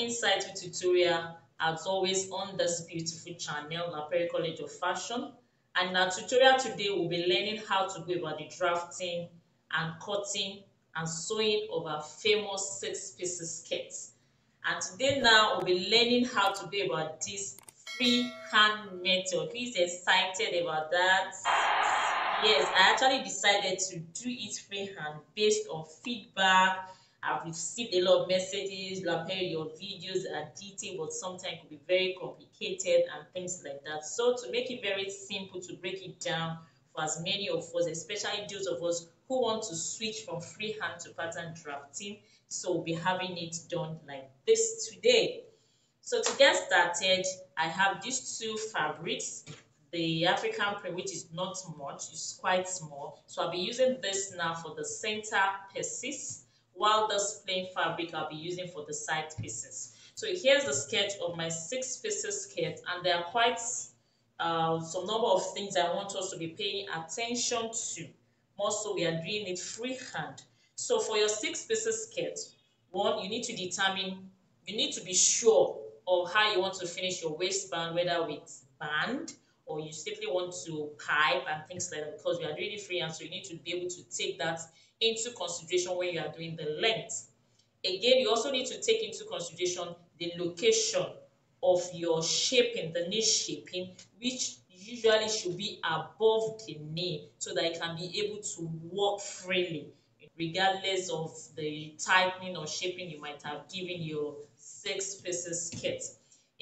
insightful tutorial as always on this beautiful channel, Laperi College of Fashion. And in our tutorial today, we'll be learning how to go about the drafting and cutting and sewing of our famous 6-piece skirts. And today now, we'll be learning how to go about this freehand method. Who is excited about that? Yes, I actually decided to do it freehand based on feedback. I've received a lot of messages, Laperi, your videos are detailed, but sometimes it could be very complicated and things like that. So to make it very simple, to break it down for as many of us, especially those of us who want to switch from freehand to pattern drafting, so we'll be having it done like this today. So to get started, I have these two fabrics. The African print, which is not much, it's quite small. So I'll be using this now for the center pieces, while this plain fabric I'll be using for the side pieces. So here's the sketch of my 6-piece skirt, and there are quite some number of things I want us to be paying attention to. More so, we are doing it freehand. So for your 6-piece skirt, one, you need to determine, you need to be sure of how you want to finish your waistband, whether with band or you simply want to pipe and things like that, because we are doing it freehand, so you need to be able to take that into consideration when you are doing the length. Again, you also need to take into consideration the location of your shaping, the knee shaping, which usually should be above the knee so that it can be able to walk freely, regardless of the tightening or shaping you might have given your 6-piece skirt.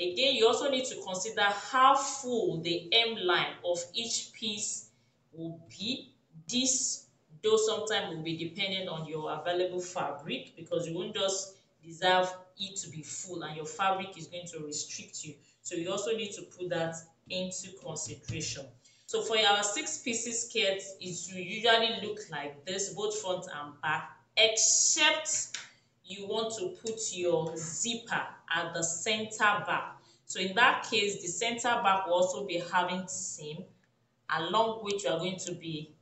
Again, you also need to consider how full the hem line of each piece will be. This, though, sometimes will be dependent on your available fabric, because you won't just deserve it to be full and your fabric is going to restrict you. So you also need to put that into consideration. So for our 6-piece skirt, it will usually look like this, both front and back, except you want to put your zipper at the center back. So in that case, the center back will also be having seam, along which you are going to be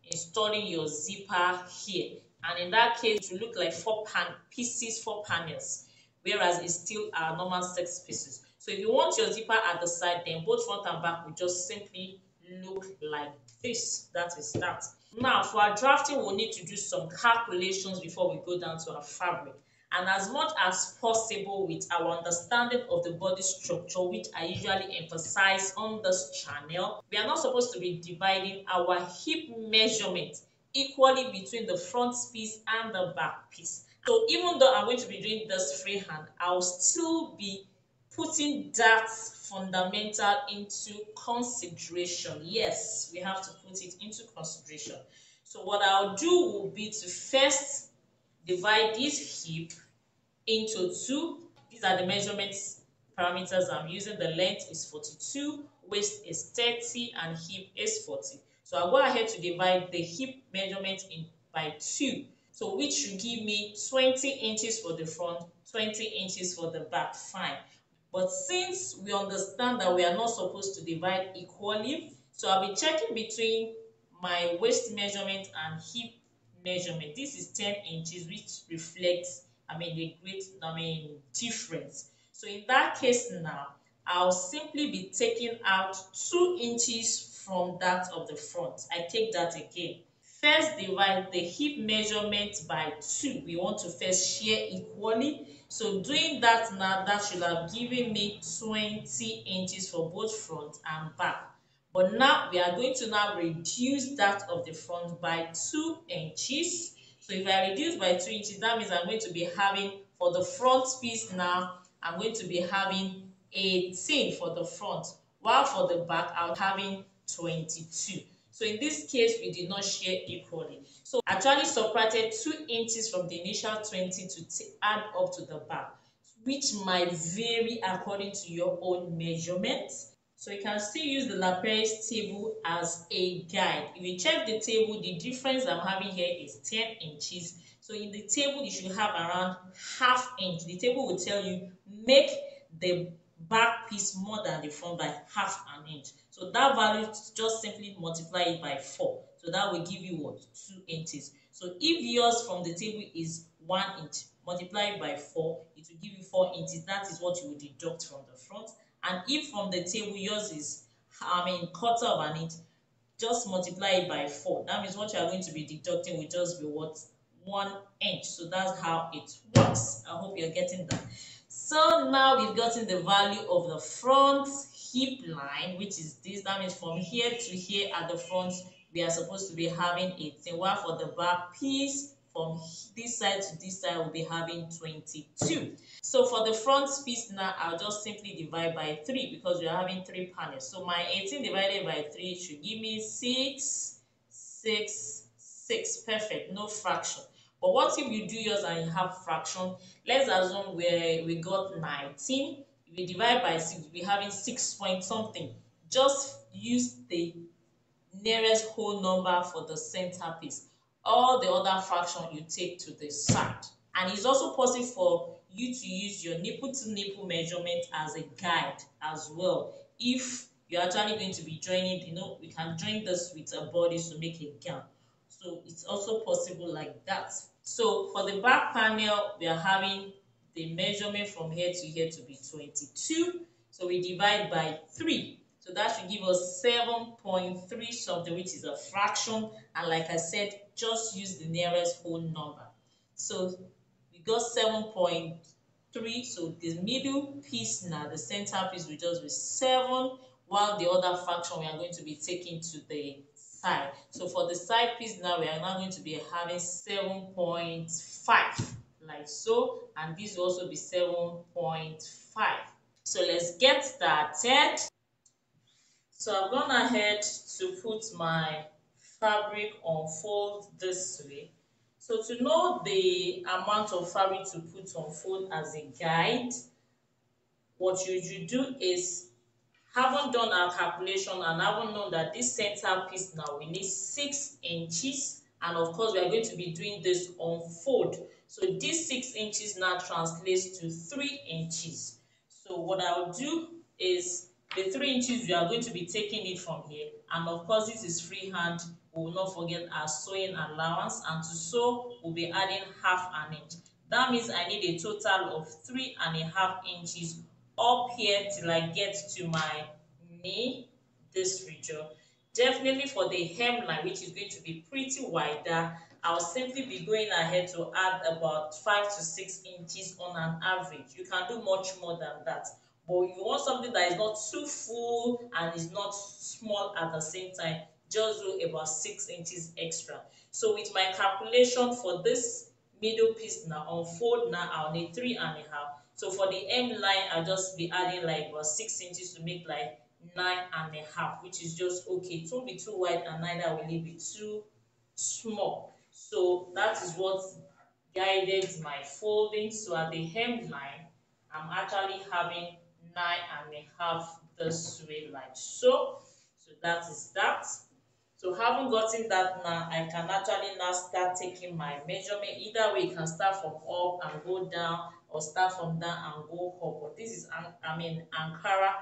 installing your zipper here. And in that case, it will look like 4 panels, whereas it's still our normal 6 pieces. So if you want your zipper at the side, then both front and back will just simply look like this. That is that. Now, for our drafting, we'll need to do some calculations before we go down to our fabric. And as much as possible, with our understanding of the body structure, which I usually emphasize on this channel, we are not supposed to be dividing our hip measurement equally between the front piece and the back piece. So even though I'm going to be doing this freehand, I'll still be putting that fundamental into consideration. Yes, we have to put it into consideration. So what I'll do will be to first divide this hip into 2. These are the measurements parameters I'm using. The length is 42, waist is 30, and hip is 40. So I'll go ahead to divide the hip measurement by 2. So which should give me 20 inches for the front, 20 inches for the back. Fine. But since we understand that we are not supposed to divide equally, so I'll be checking between my waist measurement and hip measurement. This is 10 inches, which reflects, a great difference. So in that case now, I'll simply be taking out 2 inches from that of the front. I take that again. First, divide the hip measurement by 2. We want to first share equally. So doing that now, that should have given me 20 inches for both front and back. But now we are going to now reduce that of the front by 2 inches. So if I reduce by 2 inches, that means I'm going to be having, for the front piece now, I'm going to be having 18 for the front, while for the back, I'm having 22. So in this case, we did not share equally. So I actually subtracted 2 inches from the initial 20 to add up to the back, which might vary according to your own measurements. So you can still use the Laperi's table as a guide. If you check the table, the difference I'm having here is 10 inches. So in the table, you should have around ½ inch. The table will tell you, make the back piece more than the front by ½ inch. So that value, just simply multiply it by 4. So that will give you what? 2 inches. So if yours from the table is 1 inch, multiply it by 4, it will give you 4 inches. That is what you will deduct from the front. And if from the table yours is, quarter of an inch, just multiply it by 4. That means what you are going to be deducting will just be what? 1 inch. So that's how it works. I hope you're getting that. So now we've gotten the value of the front hip line, which is this. That means from here to here at the front, we are supposed to be having 18. While for the back piece, from this side to this side, we'll be having 22. So for the front piece now, I'll just simply divide by 3 because we are having 3 panels. So my 18 divided by 3 should give me 6, 6, 6. Perfect, no fraction. But what if you do yours and you have fraction? Let's assume we got 19. If you divide by 6, we'll be having 6 point something. Just use the nearest whole number for the center piece. All the other fraction you take to the side. And it's also possible for you to use your nipple to nipple measurement as a guide as well. If you're actually going to be joining, we can join this with a body to make a gown. So it's also possible like that. So for the back panel, we are having the measurement from here to here to be 22. So we divide by 3. So that should give us 7.3 something, which is a fraction. And like I said, just use the nearest whole number. So we got 7.3. So the middle piece now, the center piece will just be 7, while the other fraction we are going to be taking to the side. So for the side piece now, we are now going to be having 7.5 like so, and this will also be 7.5. So let's get started. So I've gone ahead to put my fabric on fold this way. So to know the amount of fabric to put on fold as a guide, what you should do is, haven't done our calculation and haven't known that this center piece now we need 6 inches, and of course we are going to be doing this on fold. So this 6 inches now translates to 3 inches. So what I'll do is, the 3 inches we are going to be taking it from here, and of course this is freehand. We will not forget our sewing allowance, and to sew we'll be adding half an inch. That means I need a total of 3.5 inches up here till I get to my knee, this region. Definitely for the hemline, which is going to be pretty wider, I'll simply be going ahead to add about 5 to 6 inches on an average. You can do much more than that. But if you want something that is not too full and is not small at the same time, just do about 6 inches extra. So with my calculation for this middle piece now, on fold now, I'll need 3.5. So for the hem line, I'll just be adding like about 6 inches to make like 9.5, which is just okay. It won't be too wide and neither will it be too small. So that is what guided my folding. So at the hem line, I'm actually having 9.5 this way like so. So that is that. So having gotten that now, I can actually now start taking my measurement. Either way, you can start from up and go down, or start from down and go up. But this is, Ankara.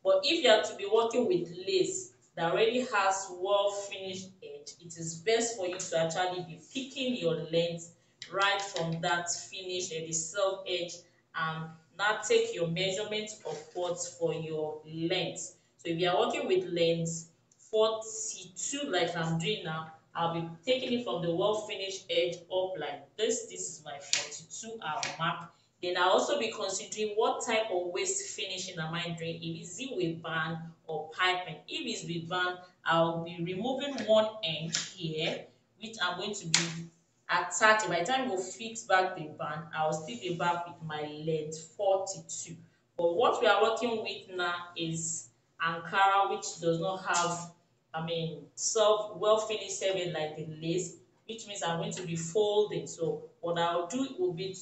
But if you are to be working with lace that already has well finished edge, it is best for you to actually be picking your length right from that finish at the self edge, and now take your measurement upwards for your length. So if you are working with length 42 like I'm doing now, I'll be taking it from the well finished edge up like this. This is my 42 I'll mark. Then I'll also be considering what type of waist finishing am I doing, if it's with band or piping. If it's with band, I'll be removing one end here, which I'm going to be attaching. By the time we fix back the band, I'll still be back with my length 42. But what we are working with now is Ankara, which does not have, soft, well finished serving like the lace, which means I'm going to be folding. So what I'll do will be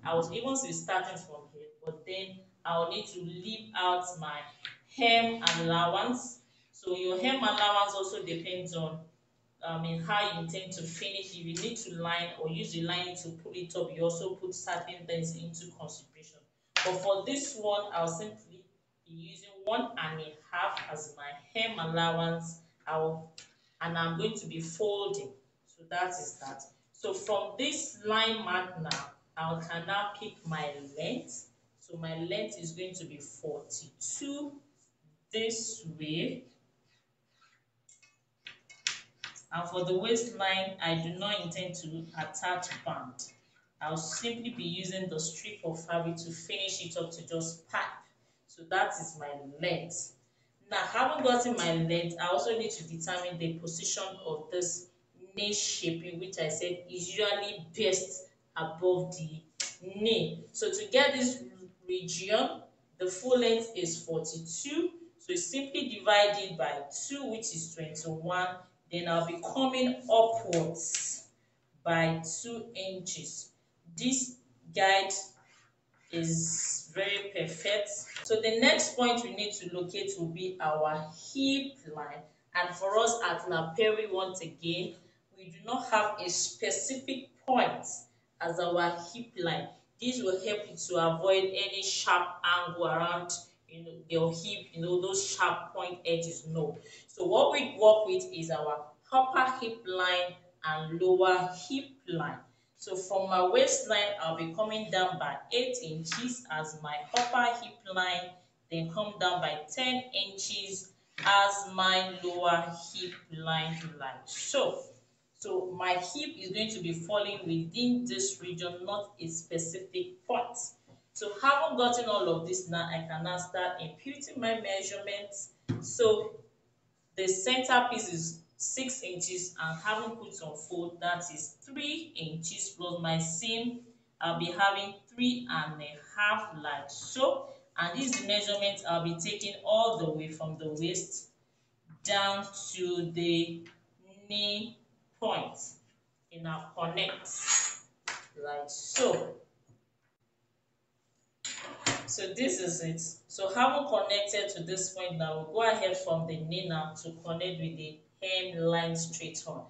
I was even still starting from here, but then I'll need to leave out my hem allowance. So your hem allowance also depends on how you intend to finish. If you need to line or use the lining to pull it up, you also put certain things into consideration. But for this one, I'll simply be using 1.5 as my hem allowance. And I'm going to be folding. So that is that. So from this line mark now, I can now pick my length. So my length is going to be 42 this way. And for the waistline, I do not intend to attach band. I'll simply be using the strip of fabric to finish it up to just pipe. So that is my length. Now, having gotten my length, I also need to determine the position of this knee shaping, which I said is usually best above the knee. So to get this region, the full length is 42. So you simply divide it by 2, which is 21. Then I'll be coming upwards by 2 inches. This guide is very perfect. So the next point we need to locate will be our hip line. And for us at La Perry, once again, we do not have a specific point as our hip line. This will help you to avoid any sharp angle around your hip, those sharp point edges. No. So what we work with is our upper hip line and lower hip line. So from my waistline, I'll be coming down by 8 inches as my upper hip line, then come down by 10 inches as my lower hip line like so. So my hip is going to be falling within this region, not a specific point. So having gotten all of this now, I can now start imputing my measurements. So the center piece is 6 inches and having put on fold, that is 3 inches plus my seam. I'll be having 3.5 like so. And this is the measurement I'll be taking all the way from the waist down to the knee point in our connect like so. So this is it. So having connected to this point now, we'll go ahead from the knee now to connect with the hemline straight on.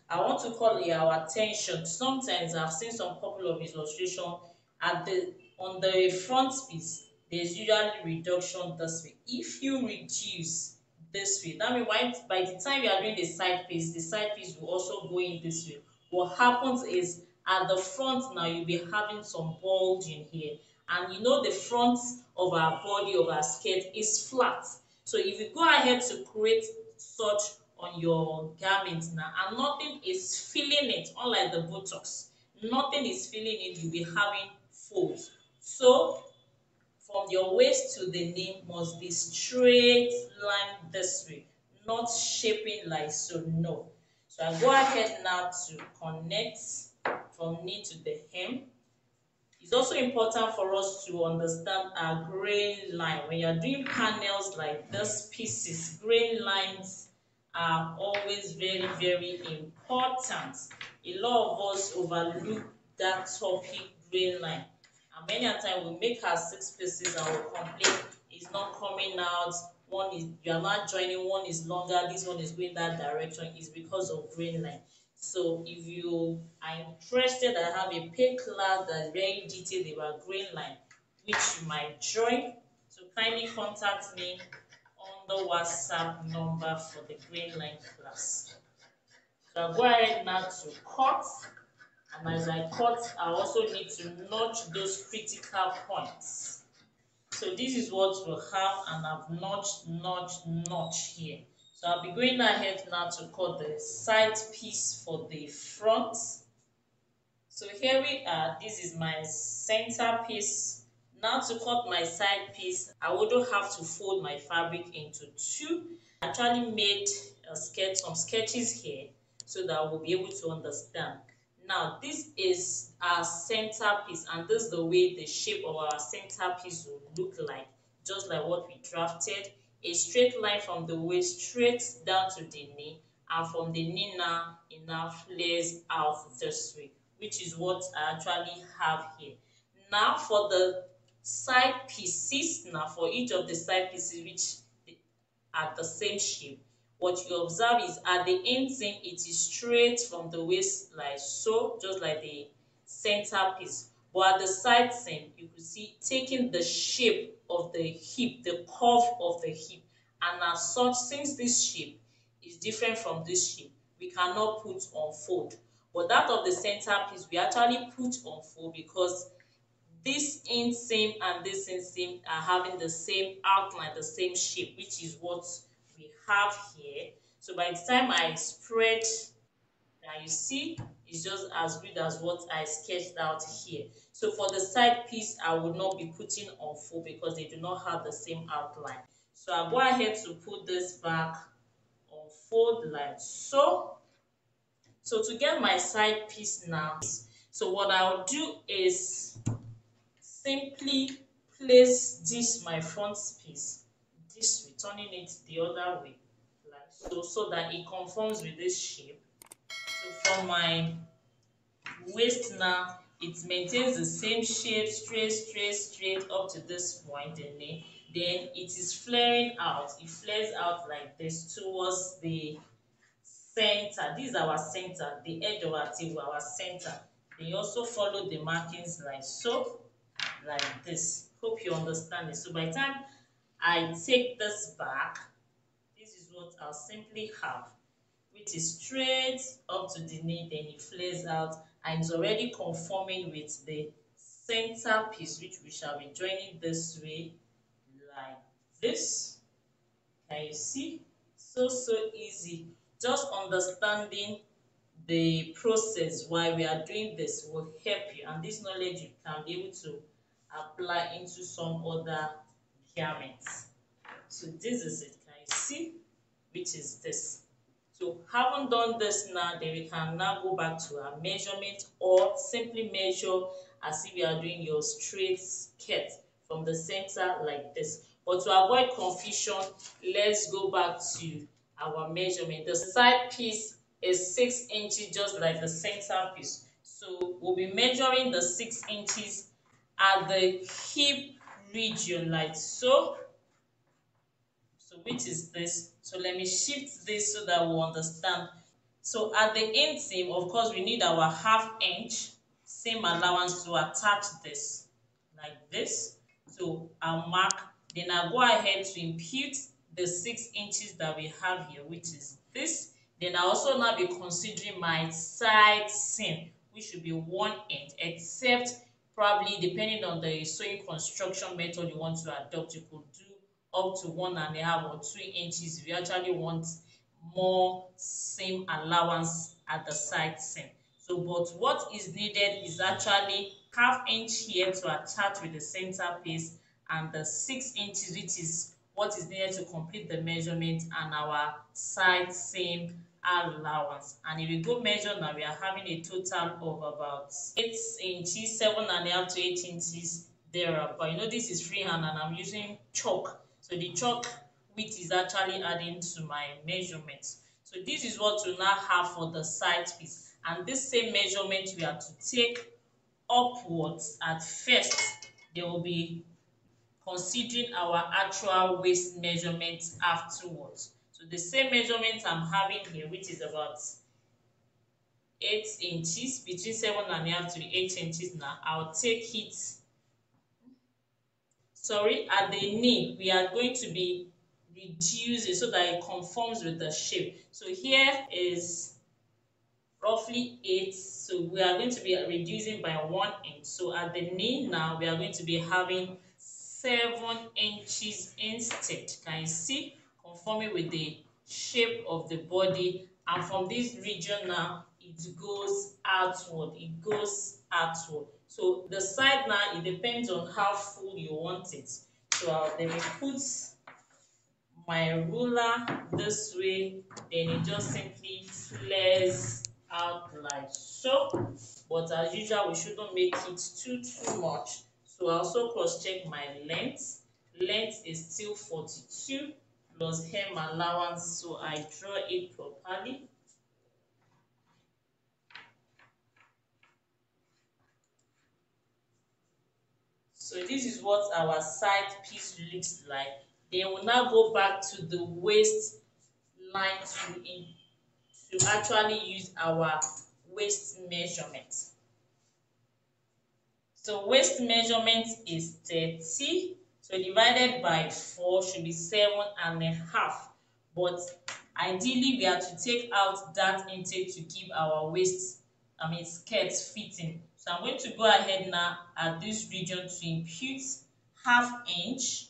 I want to call our attention. Sometimes I've seen some couple of illustration at the on the front piece. There's usually reduction this way. If you reduce this way, that means by the time you are doing the side piece will also go in this way. What happens is at the front now you'll be having some bulging here, and the front of our body of our skirt is flat. So if you go ahead to create such on your garment now and nothing is filling it, unlike the buttocks, nothing is filling it, you'll be having folds. So from your waist to the knee must be straight line this way, not shaping like so. No. So I go ahead now to connect from knee to the hem. It's also important for us to understand our grain line. When you're doing panels like this pieces, grain lines are always very, very important. A lot of us overlook that topic, grain line. And many a time we make our 6 pieces and we complain it's not coming out. One is you are not joining, one is longer, this one is going that direction. It's because of grain line. So if you are interested, I have a paid class that's very detailed about grain line, which you might join. So kindly contact me on the WhatsApp number for the grain line class. So I'll go ahead now to cut. And as I cut, I also need to notch those critical points. So this is what we'll have, and I've notched here. So I'll be going ahead now to cut the side piece for the front. So here we are. This is my center piece. Now to cut my side piece, I wouldn't have to fold my fabric into 2. I actually made some sketches here so that we'll be able to understand. Now this is our center piece, and this is the way the shape of our center piece will look like, just like what we drafted. A straight line from the waist straight down to the knee, and from the knee now it now flares out this way, which is what I actually have here. Now for the side pieces, now for each of the side pieces which are the same shape, what you observe is at the end seam it is straight from the waist like so, just like the center piece. But at the side seam you could see taking the shape of the hip, the curve of the hip. And as such, since this shape is different from this shape, we cannot put on fold. But that of the center piece we actually put on fold because this inseam and this inseam are having the same outline, the same shape, which is what we have here. So by the time I spread, now you see it's just as good as what I sketched out here. So for the side piece, I would not be putting on fold because they do not have the same outline. So I'll go ahead to put this back on fold like so. So to get my side piece now, so what I'll do is simply place this my front piece this way, turning it the other way like so that it conforms with this shape. So from my waist now, it maintains the same shape, straight up to this point, and then it is flaring out. It flares out like this towards the center. This is our center, the edge of our table, our center. Then you also follow the markings like so, like this. Hope you understand it. So by the time I take this back, this is what I'll simply have, which is straight up to the knee, then it flares out and is already conforming with the center piece, which we shall be joining this way like this. Can you see? So easy. Just understanding the process why we are doing this will help you, and this knowledge you can be able to apply into some other garments. So this is it. Can you see? Which is this. So having done this now, then we can now go back to our measurement or simply measure as if you are doing your straight skirt from the center like this. But to avoid confusion, let's go back to our measurement. The side piece is 6 inches just like the center piece. So we'll be measuring the 6 inches at the hip region like so. So which is this. So let me shift this so that we'll understand. So at the inseam, of course, we need our ½ inch seam allowance to attach this like this. So I'll mark, then I'll go ahead to impute the 6 inches that we have here, which is this. Then I also now be considering my side seam, which should be 1 inch, except probably depending on the sewing construction method you want to adopt, you could do up to 1½ or 2 inches if you actually want more seam allowance at the side seam. So but what is needed is actually ½ inch here to attach with the center piece and the 6 inches, which is what is needed to complete the measurement, and our side seam allowance. And if we go measure now, we are having a total of about 8 inches, 7½ to 8 inches there. But you know this is freehand and I'm using chalk, so the chalk width is actually adding to my measurements. So this is what we now have for the side piece, and this same measurement we are to take upwards at first. They will be considering our actual waist measurement afterwards. So the same measurement I'm having here, which is about 8 inches, between 7½ to 8 inches now, I'll take it, sorry, at the knee, we are going to be reducing so that it conforms with the shape. So here is roughly 8, so we are going to be reducing by 1 inch. So at the knee now, we are going to be having 7 inches instead. Can you see? Conforming with the shape of the body, and from this region now, it goes outward. It goes outward. So the side now, it depends on how full you want it. So let me put my ruler this way, then it just simply flares out like so. But as usual, we shouldn't make it too much. So I also cross check my length. Length is still 42 plus hem allowance, so I draw it properly. So this is what our side piece looks like. Then we'll now go back to the waist line to actually use our waist measurement. So waist measurement is 30. So divided by 4 should be 7½. But ideally, we are to take out that intake to give our waist skirt fitting. So I'm going to go ahead now at this region to impute half inch,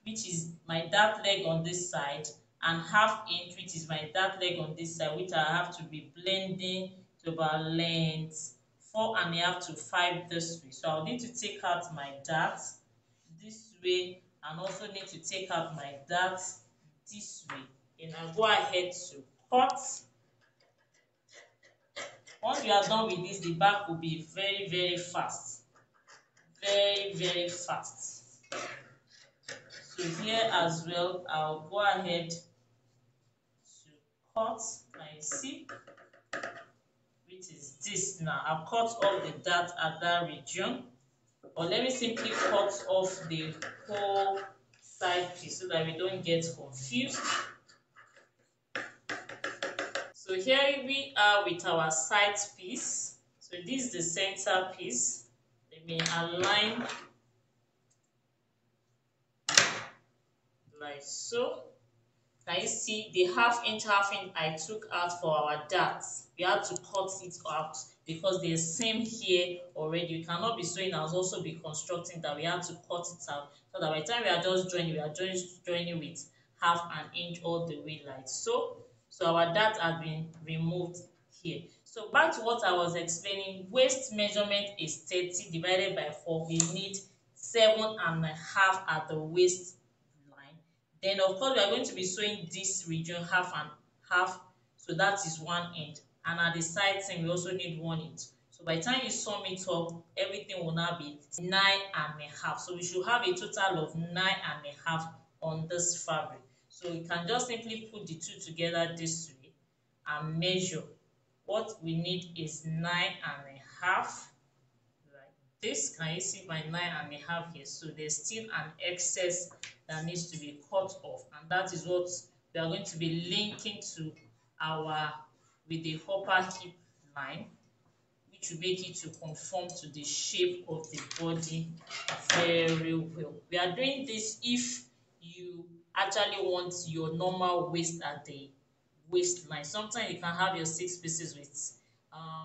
which is my dart leg on this side, and half inch, which is my dart leg on this side, which I have to be blending to about length 4.5 to 5 this way. So I'll need to take out my dart this way and also need to take out my dart this way. And I'll go ahead to cut. Once we are done with this, the back will be very, very fast. Very, very fast. So here as well, I'll go ahead to cut my see, which is this now. I've cut off the dart at that region. Or let me simply cut off the whole side piece so that we don't get confused. So here we are with our side piece. So this is the center piece. Let me align like so. Can you see the half inch I took out for our darts? We had to cut it out because there's seam here already. We cannot be sewing and also be constructing that. We have to cut it out so that by the time we are just joining, we are just joining with half an inch all the way like so. So our dart has been removed here. So back to what I was explaining, waist measurement is 30 divided by 4. We need 7.5 at the waist. Then of course we are going to be sewing this region half and half, so that is 1 inch, and at the side seam we also need 1 inch. So by the time you sum it up, everything will now be 9.5. So we should have a total of 9.5 on this fabric. So you can just simply put the two together this way and measure. What we need is 9.5. This, can you see my 9.5 here? So there's still an excess that needs to be cut off, and that is what we are going to be linking to our with the upper hip line, which will make it to conform to the shape of the body very well. We are doing this if you actually want your normal waist at the waistline. Sometimes you can have your 6 pieces with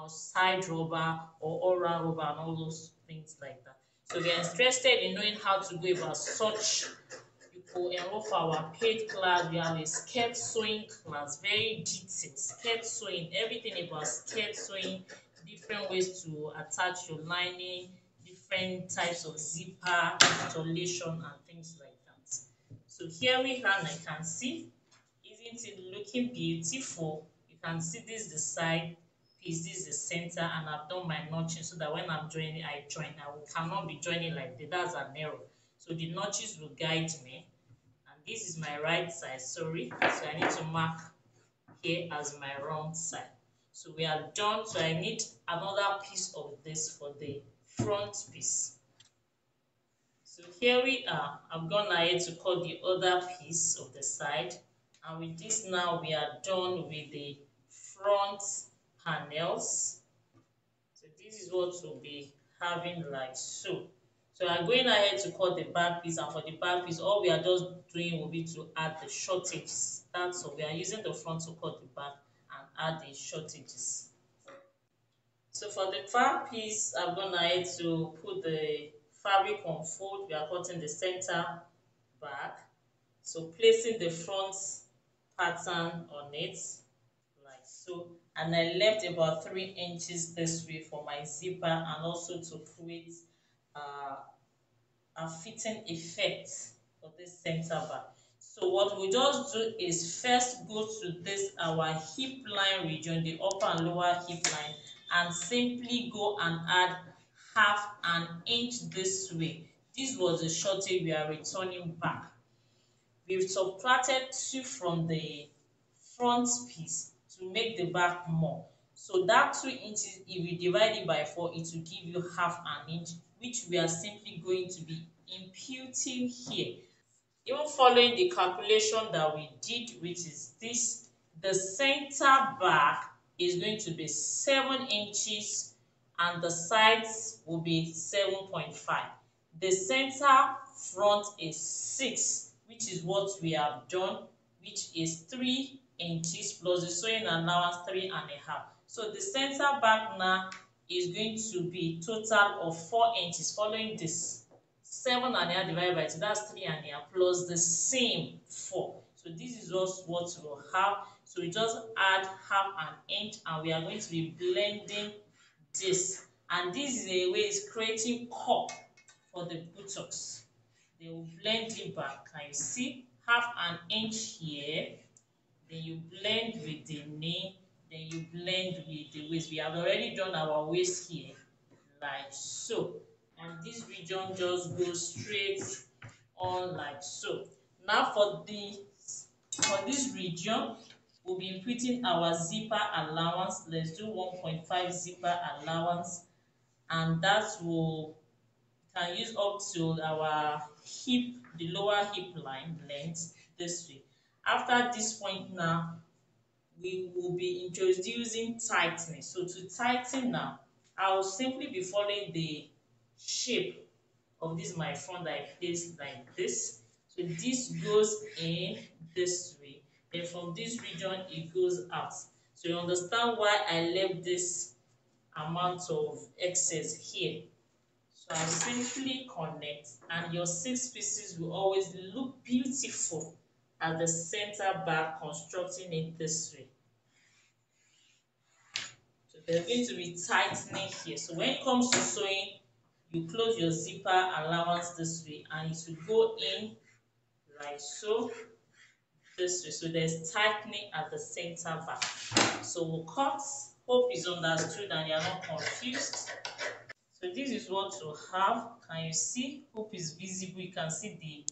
side rubber or all round rubber and all those things like that. So if you're interested in knowing how to go about such, you could enroll for our paid class. We have a skirt sewing class, very detailed skirt sewing, everything about skirt sewing, different ways to attach your lining, different types of zipper installation and things like that. So here we are, and I can see, isn't it looking beautiful? You can see this is the side piece, this is the center, and I've done my notching so that when I'm joining, I join. Cannot be joining like that. That's an error. So the notches will guide me. And this is my right side, sorry. So I need to mark here as my wrong side. So we are done. So I need another piece of this for the front piece. So here we are. I've gone ahead to cut the other piece of the side. And with this now, we are done with the front panels. So this is what we'll be having like so. So I'm going ahead to cut the back piece, and for the back piece, all we are just doing will be to add the shortages. That's all. We are using the front to cut the back and add the shortages. So for the front piece, I'm going ahead to put the fabric on fold. We are cutting the center back. So placing the front pattern on it like so, and I left about 3 inches this way for my zipper and also to create a fitting effect for this center back. So what we just do is first go to this our hip line region, the upper and lower hip line, and simply go and add half an inch this way. This was the shortage we are returning back. We've subtracted 2 from the front piece to make the back more. So that 2 inches, if you divide it by 4, it will give you half an inch, which we are simply going to be imputing here. Even following the calculation that we did, which is this, the center back is going to be 7 inches and the sides will be 7.5. The center front is 6, which is what we have done, which is 3 inches plus the sewing allowance 3.5. So the center back now is going to be total of 4 inches following this 7.5 divided by 2, that's 3.5 plus the same 4. So this is just what we'll have. So we just add half an inch and we are going to be blending this. And this is a way it's creating cup for the buttocks. They will blend it back. Can you see? Half an inch here, then you blend with the knee, then you blend with the waist. We have already done our waist here, like so. And this region just goes straight on like so. Now for this region, we'll be putting our zipper allowance. Let's do 1.5 zipper allowance, and that will can use up to our hip, the lower hip line length this way. After this point now, we will be introducing tightening. So to tighten now, I will simply be following the shape of this my front that I placed like this. So this goes in this way. Then from this region it goes out. So you understand why I left this amount of excess here. So I simply connect and your 6 pieces will always look beautiful at the center back, constructing it this way. So there's going to be tightening here. So when it comes to sewing, you close your zipper allowance this way and it will go in like so, this way. So there's tightening at the center back. So we'll cut. Hope is understood and you're not confused. So this is what you have. Can you see? Hope is visible. You can see the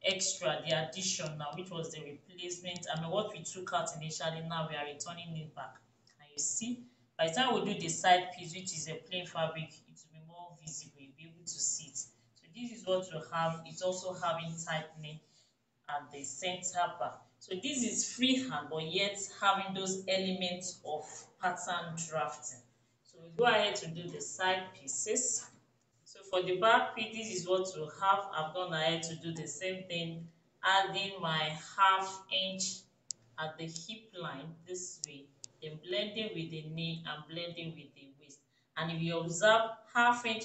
extra, the addition now, which was the replacement. I mean, what we took out initially, now we are returning it back. Can you see? By the time we do the side piece, which is a plain fabric, it will be more visible. You'll be able to see it. So this is what you have. It's also having tightening at the center back. So this is freehand, but yet having those elements of pattern drafting. So we go ahead to do the side pieces. So for the back piece, this is what we'll have. I've gone ahead to do the same thing, adding my half inch at the hip line this way, then blending with the knee and blending with the waist. And if you observe, half inch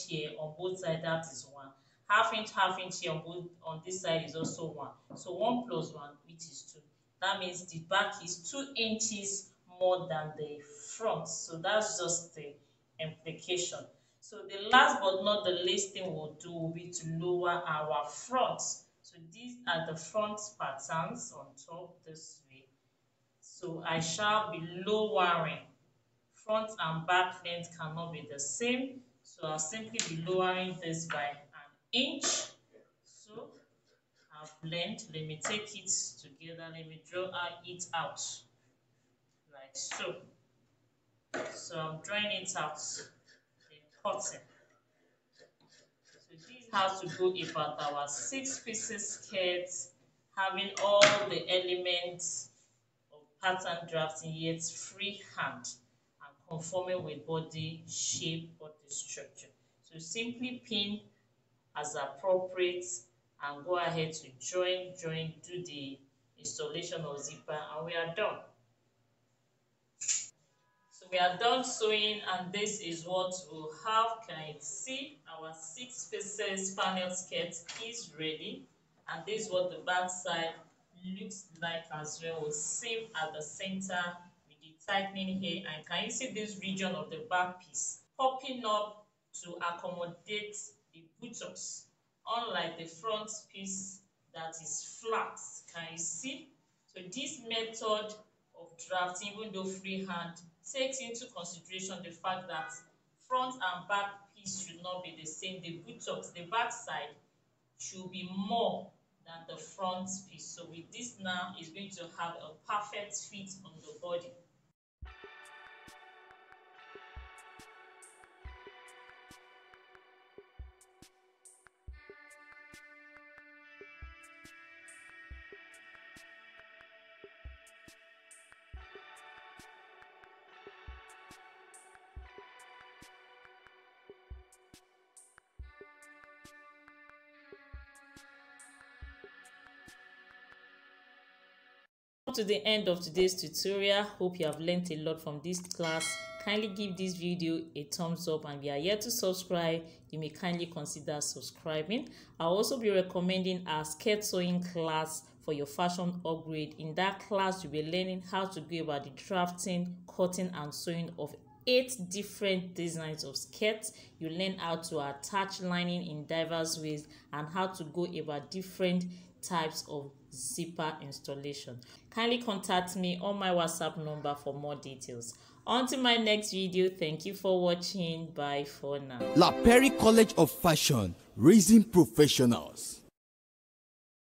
here on both sides, that is one. Half inch here on both on this side is also one. So 1 plus 1, which is 2. That means the back is 2 inches more than the front. So that's just the implication. So the last but not the least thing we'll do will be to lower our front. So these are the front patterns on top this way. So I shall be lowering. Front and back length cannot be the same. So I'll simply be lowering this by an inch. So I'll blend. Let me take it together. Let me draw it out like so. So I'm drawing it out. Then cutting. So this has to go about our 6 pieces skirt, having all the elements of pattern drafting yet freehand and conforming with body shape, body structure. So simply pin as appropriate and go ahead to join, do the installation of zipper, and we are done. So we are done sewing and this is what we'll have. Can you see our 6 pieces panel skirt is ready, and this is what the back side looks like as well. We'll seam at the center with the tightening here, and can you see this region of the back piece popping up to accommodate the buttocks, unlike the front piece that is flat. Can you see? So this method of drafting, even though freehand, takes into consideration the fact that front and back piece should not be the same. The buttocks, the back side, should be more than the front piece. So with this now, it's going to have a perfect fit on the body. To the end of today's tutorial. Hope you have learned a lot from this class. Kindly give this video a thumbs up, and if you are yet to subscribe, you may kindly consider subscribing. I'll also be recommending our skirt sewing class for your fashion upgrade. In that class, you'll be learning how to go about the drafting, cutting and sewing of 8 different designs of skirts. You learn how to attach lining in diverse ways and how to go about different types of zipper installation. Kindly contact me on my WhatsApp number for more details. Until my next video, thank you for watching. Bye for now. La Perry College of Fashion, raising professionals.